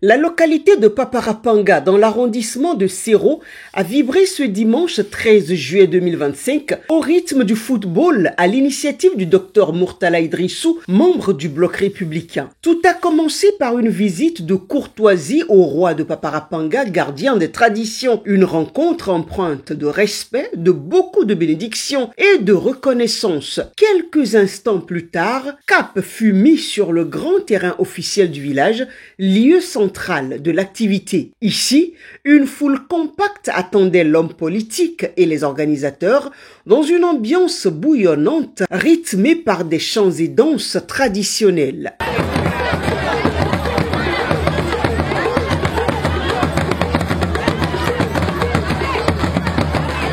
La localité de Paparapanga, dans l'arrondissement de Sero, a vibré ce dimanche 13 juillet 2025 au rythme du football à l'initiative du docteur Murtala Idrissou, membre du bloc républicain. Tout a commencé par une visite de courtoisie au roi de Paparapanga, gardien des traditions. Une rencontre empreinte de respect, de beaucoup de bénédictions et de reconnaissance. Quelques instants plus tard, cap fut mis sur le grand terrain officiel du village, lieu central de l'activité. Ici, une foule compacte attendait l'homme politique et les organisateurs dans une ambiance bouillonnante rythmée par des chants et danses traditionnels.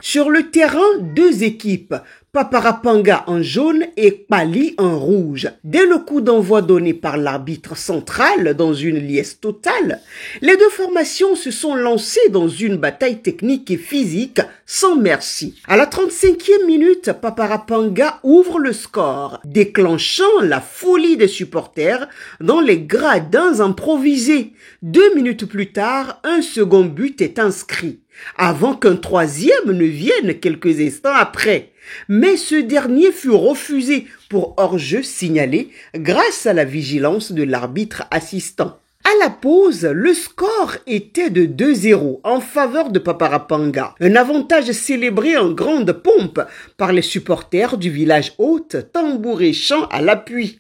Sur le terrain, deux équipes, Paparapanga en jaune et Pali en rouge. Dès le coup d'envoi donné par l'arbitre central dans une liesse totale, les deux formations se sont lancées dans une bataille technique et physique sans merci. À la 35e minute, Paparapanga ouvre le score, déclenchant la folie des supporters dans les gradins improvisés. 2 minutes plus tard, un second but est inscrit, avant qu'un troisième ne vienne quelques instants après. Mais ce dernier fut refusé pour hors-jeu signalé grâce à la vigilance de l'arbitre assistant. À la pause, le score était de 2-0 en faveur de Paparapanga. Un avantage célébré en grande pompe par les supporters du village hôte, tambour et chant à l'appui.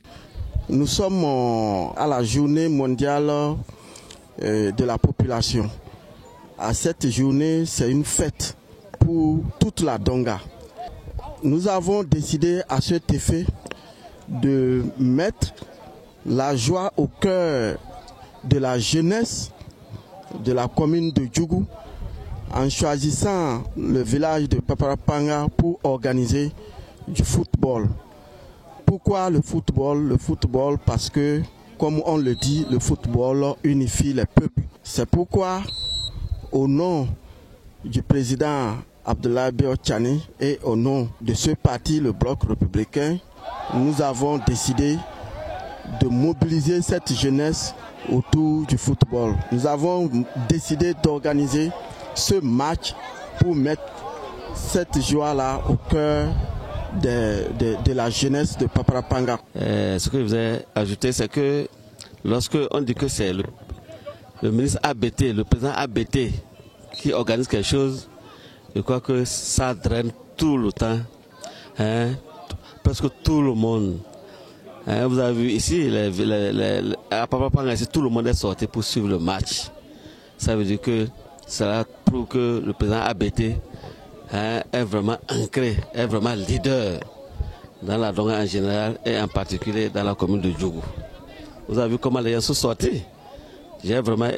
Nous sommes à la journée mondiale de la population. À cette journée, c'est une fête pour toute la Donga. Nous avons décidé à cet effet de mettre la joie au cœur de la jeunesse de la commune de Djougou en choisissant le village de Paparapanga pour organiser du football. Pourquoi le football? Le football parce que, comme on le dit, le football unifie les peuples. C'est pourquoi, au nom du président Abdoulaye Bio-Tchani et au nom de ce parti, le Bloc républicain, nous avons décidé de mobiliser cette jeunesse autour du football. Nous avons décidé d'organiser ce match pour mettre cette joie-là au cœur de la jeunesse de Paparapanga. Ce que je voudrais ajouter, c'est que lorsque on dit que c'est le ministre ABT, le président ABT qui organise quelque chose, je crois que ça draine tout le temps, presque tout le monde. Vous avez vu ici, à Paparapanga, tout le monde est sorti pour suivre le match. Ça veut dire que cela prouve que le président ABT est vraiment ancré, est vraiment leader dans la Donga en général et en particulier dans la commune de Djougou. Vous avez vu comment les gens sont sortis. J'ai vraiment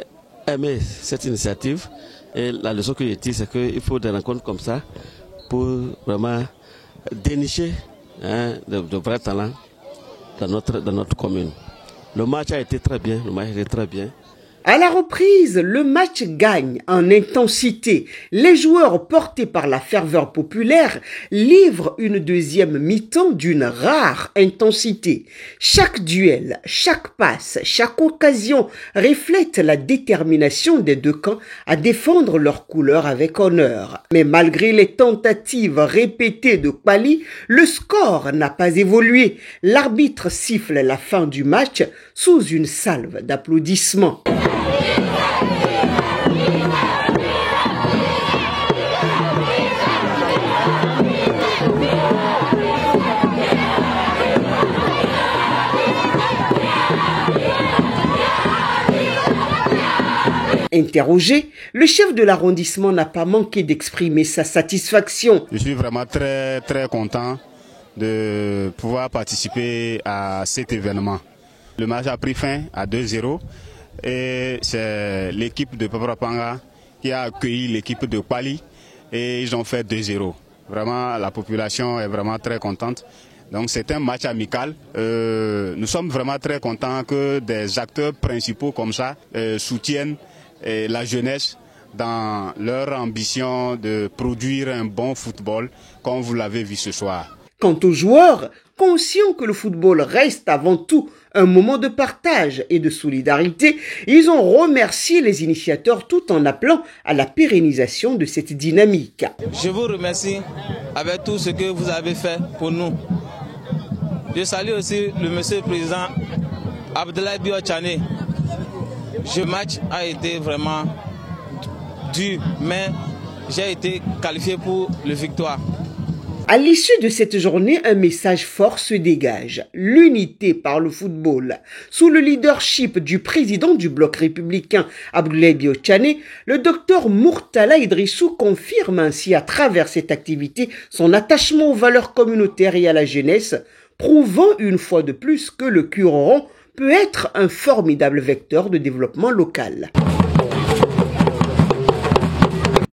aimé cette initiative. Et la leçon que j'ai dit, c'est qu'il faut des rencontres comme ça pour vraiment dénicher de vrais talents dans notre commune. Le match a été très bien, À la reprise, le match gagne en intensité. Les joueurs, portés par la ferveur populaire, livrent une deuxième mi-temps d'une rare intensité. Chaque duel, chaque passe, chaque occasion reflète la détermination des deux camps à défendre leurs couleurs avec honneur. Mais malgré les tentatives répétées de Pali, le score n'a pas évolué. L'arbitre siffle la fin du match sous une salve d'applaudissements. Interrogé, le chef de l'arrondissement n'a pas manqué d'exprimer sa satisfaction. Je suis vraiment très content de pouvoir participer à cet événement. Le match a pris fin à 2-0 et c'est l'équipe de Paparapanga qui a accueilli l'équipe de Pali et ils ont fait 2-0. Vraiment, la population est vraiment très contente. Donc c'est un match amical. Nous sommes vraiment très contents que des acteurs principaux comme ça soutiennent la jeunesse dans leur ambition de produire un bon football, comme vous l'avez vu ce soir. Quant aux joueurs, Conscients que le football reste avant tout un moment de partage et de solidarité, ils ont remercié les initiateurs tout en appelant à la pérennisation de cette dynamique. Je vous remercie avec tout ce que vous avez fait pour nous. Je salue aussi le monsieur le président Abdoulaye Bio Tchane. Ce match a été vraiment dur, mais j'ai été qualifié pour la victoire. À l'issue de cette journée, un message fort se dégage. L'unité par le football. Sous le leadership du président du bloc républicain, Abdoulaye Bio Tchane, le docteur Murtala Idrissou confirme ainsi à travers cette activité son attachement aux valeurs communautaires et à la jeunesse, prouvant une fois de plus que le Cureron peut être un formidable vecteur de développement local.